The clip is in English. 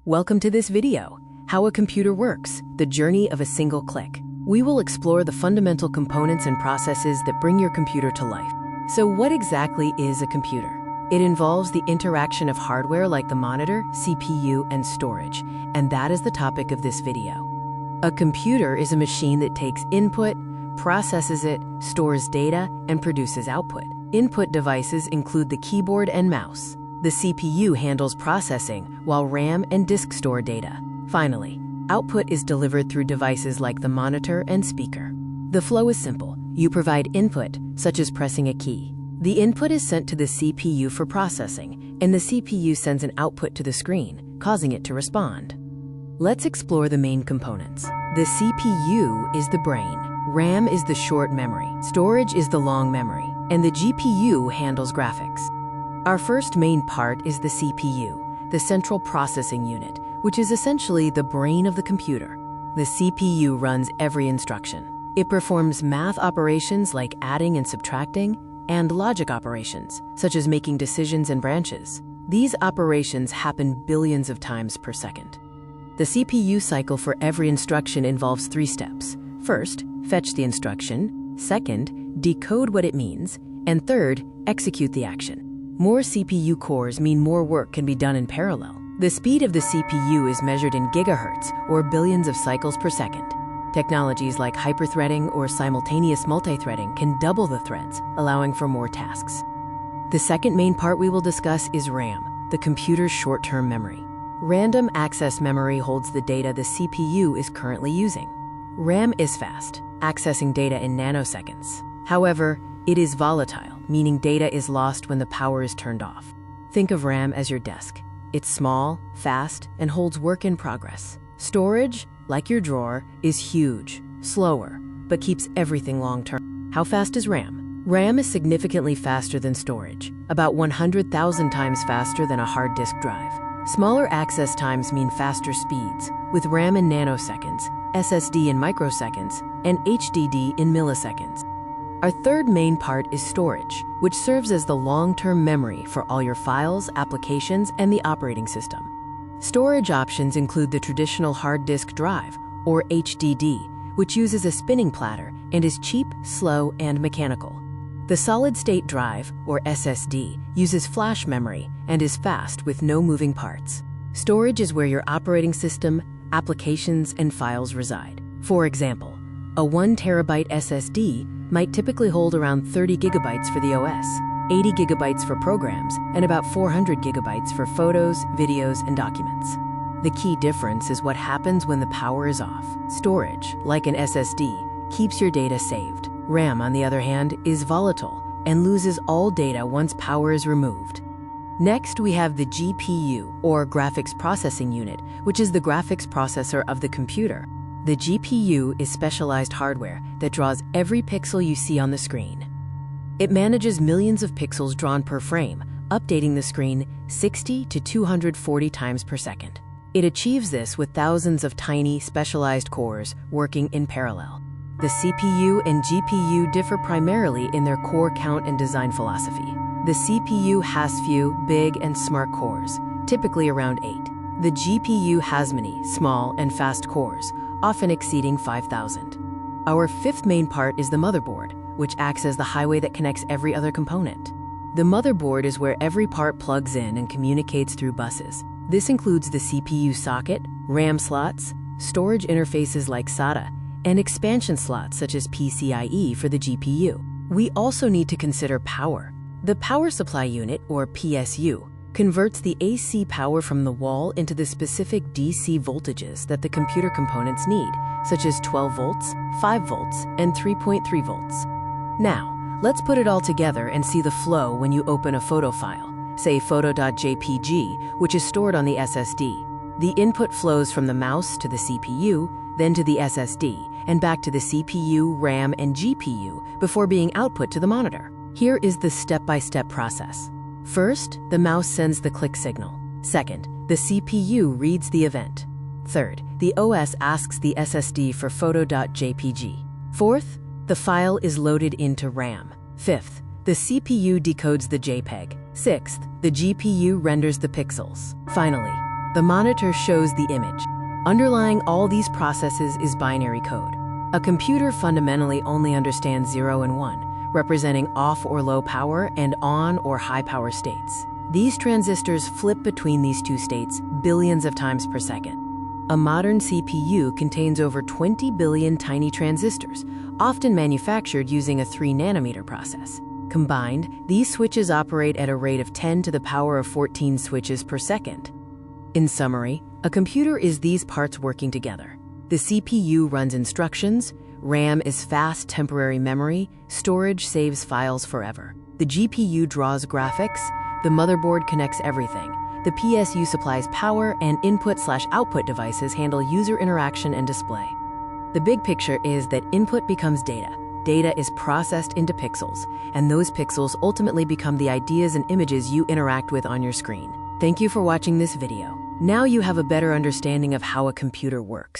Welcome to this video, How a Computer Works, the Journey of a Single Click. We will explore the fundamental components and processes that bring your computer to life. So what exactly is a computer? It involves the interaction of hardware like the monitor, CPU, and storage, and that is the topic of this video. A computer is a machine that takes input, processes it, stores data, and produces output. Input devices include the keyboard and mouse. The CPU handles processing, while RAM and disk store data. Finally, output is delivered through devices like the monitor and speaker. The flow is simple. You provide input, such as pressing a key. The input is sent to the CPU for processing, and the CPU sends an output to the screen, causing it to respond. Let's explore the main components. The CPU is the brain, RAM is the short memory, storage is the long memory, and the GPU handles graphics. Our first main part is the CPU, the central processing unit, which is essentially the brain of the computer. The CPU runs every instruction. It performs math operations like adding and subtracting, and logic operations, such as making decisions and branches. These operations happen billions of times per second. The CPU cycle for every instruction involves 3 steps. First, fetch the instruction. Second, decode what it means. And third, execute the action. More CPU cores mean more work can be done in parallel. The speed of the CPU is measured in gigahertz, or billions of cycles per second. Technologies like hyperthreading or simultaneous multithreading can double the threads, allowing for more tasks. The second main part we will discuss is RAM, the computer's short-term memory. Random access memory holds the data the CPU is currently using. RAM is fast, accessing data in nanoseconds. However, it is volatile, meaning data is lost when the power is turned off. Think of RAM as your desk. It's small, fast, and holds work in progress. Storage, like your drawer, is huge, slower, but keeps everything long-term. How fast is RAM? RAM is significantly faster than storage, about 100,000 times faster than a hard disk drive. Smaller access times mean faster speeds, with RAM in nanoseconds, SSD in microseconds, and HDD in milliseconds. Our third main part is storage, which serves as the long-term memory for all your files, applications, and the operating system. Storage options include the traditional hard disk drive, or HDD, which uses a spinning platter and is cheap, slow, and mechanical. The solid-state drive, or SSD, uses flash memory and is fast with no moving parts. Storage is where your operating system, applications, and files reside. For example, a 1 terabyte SSD might typically hold around 30 gigabytes for the OS, 80 gigabytes for programs, and about 400 gigabytes for photos, videos, and documents. The key difference is what happens when the power is off. Storage, like an SSD, keeps your data saved. RAM, on the other hand, is volatile and loses all data once power is removed. Next, we have the GPU, or Graphics Processing Unit, which is the graphics processor of the computer. The GPU is specialized hardware that draws every pixel you see on the screen. It manages millions of pixels drawn per frame, updating the screen 60 to 240 times per second. It achieves this with thousands of tiny, specialized cores working in parallel. The CPU and GPU differ primarily in their core count and design philosophy. The CPU has few, big, and smart cores, typically around 8. The GPU has many, small, and fast cores, often exceeding 5,000. Our fifth main part is the motherboard, which acts as the highway that connects every other component. The motherboard is where every part plugs in and communicates through buses. This includes the CPU socket, RAM slots, storage interfaces like SATA, and expansion slots such as PCIe for the GPU. We also need to consider power. The power supply unit, or PSU, converts the AC power from the wall into the specific DC voltages that the computer components need, such as 12 volts, 5 volts, and 3.3 volts. Now, let's put it all together and see the flow when you open a photo file, say photo.jpg, which is stored on the SSD. The input flows from the mouse to the CPU, then to the SSD, and back to the CPU, RAM, and GPU before being output to the monitor. Here is the step-by-step process. First, the mouse sends the click signal. Second, the CPU reads the event. Third, the OS asks the SSD for photo.jpg. Fourth, the file is loaded into RAM. Fifth, the CPU decodes the JPEG. Sixth, the GPU renders the pixels. Finally, The monitor shows the image. Underlying all these processes is binary code. A computer fundamentally only understands 0 and 1, representing off or low power and on or high power states. These transistors flip between these two states billions of times per second. A modern CPU contains over 20 billion tiny transistors, often manufactured using a 3-nanometer process. Combined, these switches operate at a rate of 10 to the power of 14 switches per second. In summary, a computer is these parts working together. The CPU runs instructions, RAM is fast temporary memory, storage saves files forever. The GPU draws graphics, the motherboard connects everything. The PSU supplies power, and input/output devices handle user interaction and display. The big picture is that input becomes data. Data is processed into pixels, and those pixels ultimately become the ideas and images you interact with on your screen. Thank you for watching this video. Now you have a better understanding of how a computer works.